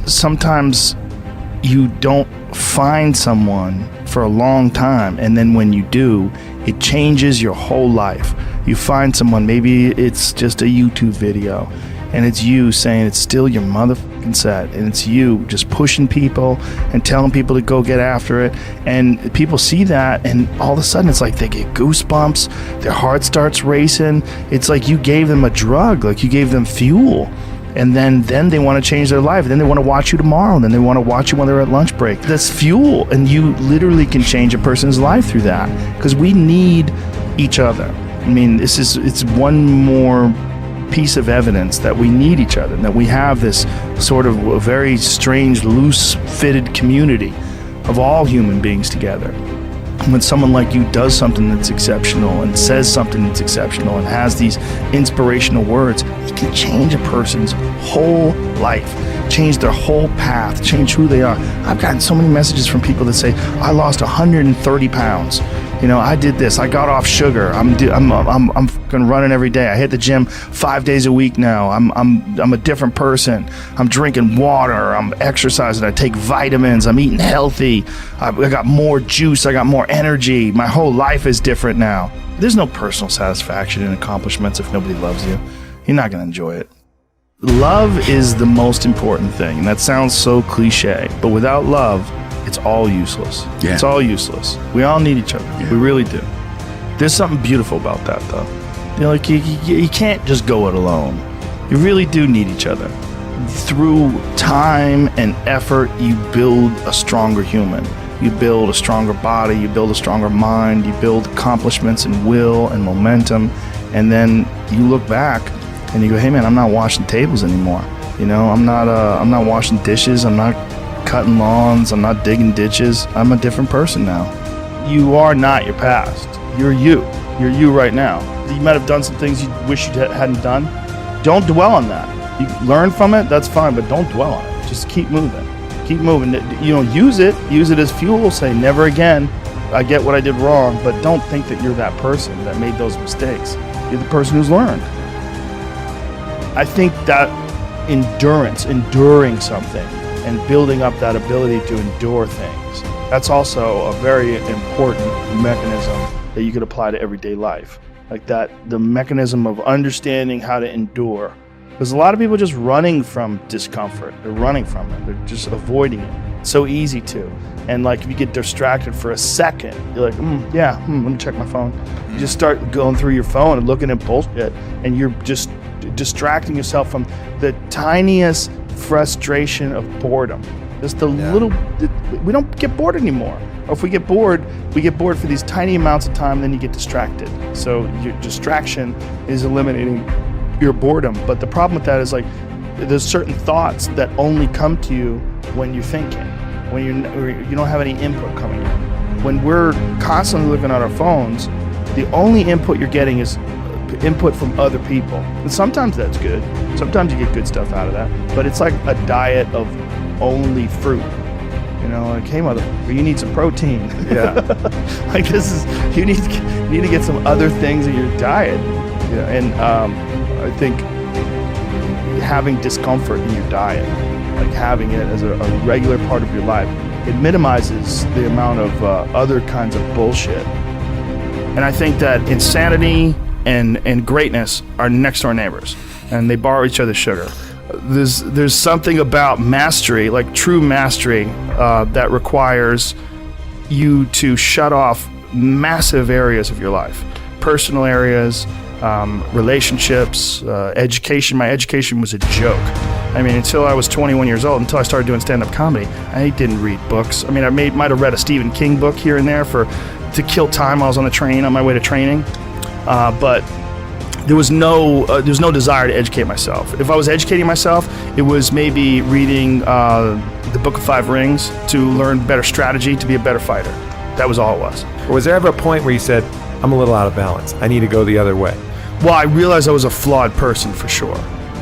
sometimes you don't find someone for a long time, and then when you do, it changes your whole life. You find someone, maybe it's just a YouTube video, and it's you saying it's still your motherfucking set, and it's you just pushing people and telling people to go get after it, and people see that, and all of a sudden it's like they get goosebumps, their heart starts racing. It's like you gave them a drug, like you gave them fuel. And then they want to change their life. Then they want to watch you tomorrow. And then they want to watch you when they're at lunch break. That's fuel. And you literally can change a person's life through that. Because we need each other. I mean, it's one more piece of evidence that we need each other. And that we have this sort of a very strange, loose-fitted community of all human beings together. When someone like you does something that's exceptional and says something that's exceptional and has these inspirational words, it can change a person's whole life, change their whole path, change who they are. I've gotten so many messages from people that say, I lost 130 pounds. You know, I did this. I got off sugar. I'm fucking running every day. I hit the gym 5 days a week now. I'm a different person. I'm drinking water. I'm exercising. I take vitamins. I'm eating healthy. I got more juice. I got more energy. My whole life is different now. There's no personal satisfaction in accomplishments if nobody loves you. You're not going to enjoy it. Love is the most important thing. And that sounds so cliche, but without love, it's all useless. Yeah. It's all useless. We all need each other. Yeah. We really do. There's something beautiful about that, though. You know, like you can't just go it alone. You really do need each other. Through time and effort, you build a stronger human. You build a stronger body. You build a stronger mind. You build accomplishments and will and momentum. And then you look back and you go, hey man, I'm not washing tables anymore. You know, I'm not washing dishes. I'm not cutting lawns. I'm not digging ditches. I'm a different person now. You are not your past. You're you. You're you right now. You might have done some things you wish you hadn't done. Don't dwell on that. You learn from it, that's fine, but don't dwell on it. Just keep moving. Keep moving. You know, use it as fuel. Say, never again. I get what I did wrong, but don't think that you're that person that made those mistakes. You're the person who's learned. I think that enduring something, and building up that ability to endure things. That's also a very important mechanism that you could apply to everyday life. Like that, the mechanism of understanding how to endure. Because a lot of people are just running from discomfort. They're running from it. They're just avoiding it. It's so easy to. And like if you get distracted for a second, you're like, let me check my phone. You just start going through your phone and looking at bullshit, and you're just distracting yourself from the tiniest frustration of boredom. Just the little, we don't get bored anymore. Or if we get bored for these tiny amounts of time, then you get distracted. So your distraction is eliminating your boredom. But the problem with that is like, there's certain thoughts that only come to you when you're thinking, when you don't have any input coming in. When we're constantly looking at our phones, the only input you're getting is input from other people. And sometimes that's good. Sometimes you get good stuff out of that. But it's like a diet of only fruit. You know, like, hey motherfucker, you need some protein. Yeah. Like this is, you need to get some other things in your diet. You know, and I think having discomfort in your diet, like having it as a regular part of your life, it minimizes the amount of other kinds of bullshit. And I think that insanity and greatness are next door neighbors, and they borrow each other's sugar. There's something about mastery, like true mastery, that requires you to shut off massive areas of your life, personal areas, relationships, education. My education was a joke. I mean, until I was 21 years old, until I started doing stand-up comedy, I didn't read books. I mean, I might have read a Stephen King book here and there to kill time while I was on the train on my way to training. But there was no desire to educate myself. If I was educating myself, it was maybe reading the Book of Five Rings to learn better strategy, to be a better fighter. That was all it was. Or was there ever a point where you said, I'm a little out of balance, I need to go the other way? Well, I realized I was a flawed person for sure.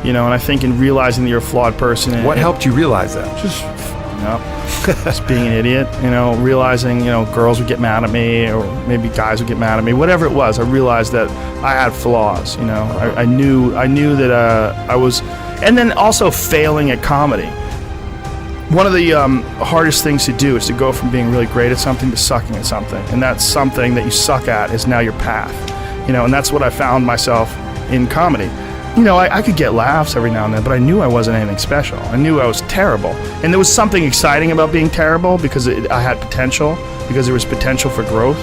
You know, and I think in realizing that you're a flawed person... What helped you realize that? Just being an idiot, you know, realizing, you know, girls would get mad at me, or maybe guys would get mad at me, whatever it was. I realized that I had flaws, you know. I knew that I was, and then also failing at comedy. One of the hardest things to do is to go from being really great at something to sucking at something. And that's something that you suck at is now your path. And that's what I found myself in comedy. I could get laughs every now and then, but I knew I wasn't anything special. I knew I was terrible. And there was something exciting about being terrible because I had potential, because there was potential for growth.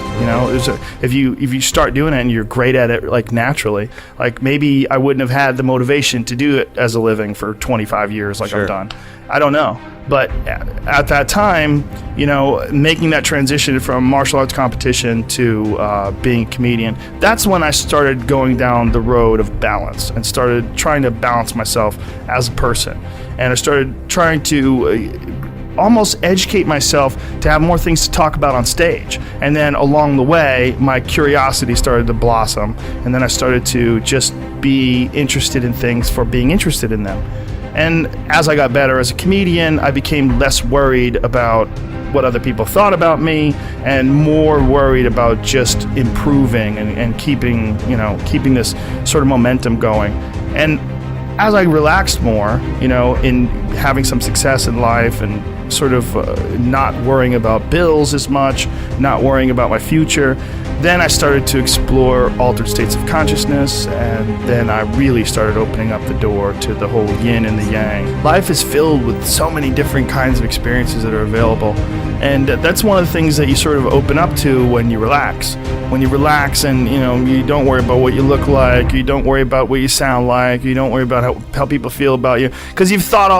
If you start doing it and you're great at it, like naturally, like maybe I wouldn't have had the motivation to do it as a living for 25 years like I've done. I don't know. But at that time, making that transition from martial arts competition to being a comedian, that's when I started going down the road of balance and started trying to balance myself as a person. And I started trying to almost educate myself to have more things to talk about on stage. And then along the way, my curiosity started to blossom. And then I started to just be interested in things for being interested in them. And as I got better as a comedian, I became less worried about what other people thought about me and more worried about just improving and keeping this sort of momentum going. And as I relaxed more, in having some success in life and sort of not worrying about bills as much, not worrying about my future, then I started to explore altered states of consciousness, and then I really started opening up the door to the whole yin and the yang. Life is filled with so many different kinds of experiences that are available, and that's one of the things that you sort of open up to when you relax. When you relax and you don't worry about what you look like, you don't worry about what you sound like, you don't worry about how people feel about you, because you've thought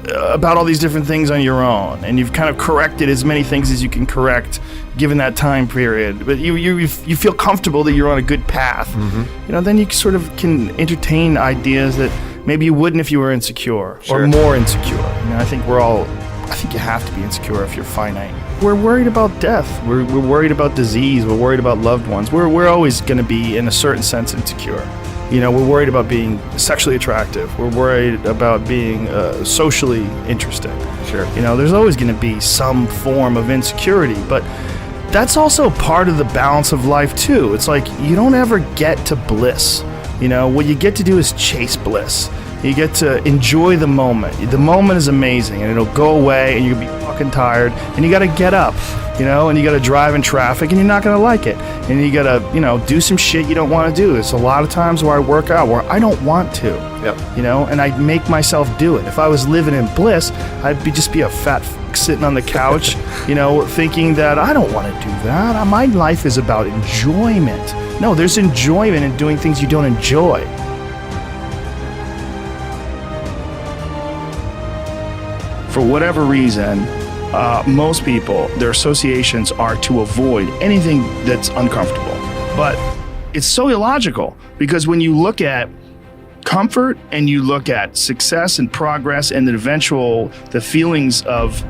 about all these different things on your own, and you've kind of corrected as many things as you can correct given that time period. But you feel comfortable that you're on a good path. Mm-hmm. Then you sort of can entertain ideas that maybe you wouldn't if you were insecure or more insecure. I think you have to be insecure if you're finite. We're worried about death. We're worried about disease. We're worried about loved ones. We're always going to be, in a certain sense, insecure. We're worried about being sexually attractive. We're worried about being socially interesting. Sure. There's always going to be some form of insecurity, but that's also part of the balance of life too. It's like you don't ever get to bliss. What you get to do is chase bliss. You get to enjoy the moment. The moment is amazing, and it'll go away, and you'll be fucking tired, and you got to get up, and you got to drive in traffic, and you're not going to like it, and you got to, do some shit you don't want to do. There's a lot of times where I work out where I don't want to, and I make myself do it. If I was living in bliss, I'd just be a fat sitting on the couch, thinking that I don't want to do that. My life is about enjoyment. No, there's enjoyment in doing things you don't enjoy. For whatever reason, most people, their associations are to avoid anything that's uncomfortable. But it's so illogical, because when you look at comfort and you look at success and progress and the feelings of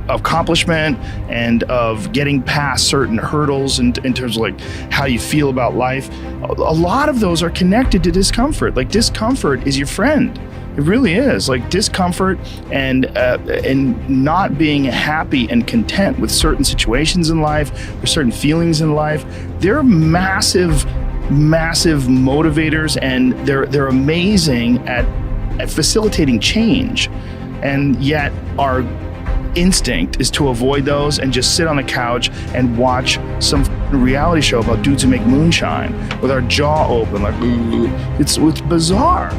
accomplishment and of getting past certain hurdles in terms of like how you feel about life, a lot of those are connected to discomfort. Like discomfort is your friend. It really is. Like discomfort and not being happy and content with certain situations in life or certain feelings in life, they're massive motivators, and they're amazing at facilitating change. And yet our instinct is to avoid those and just sit on the couch and watch some reality show about dudes who make moonshine with our jaw open, like it's bizarre.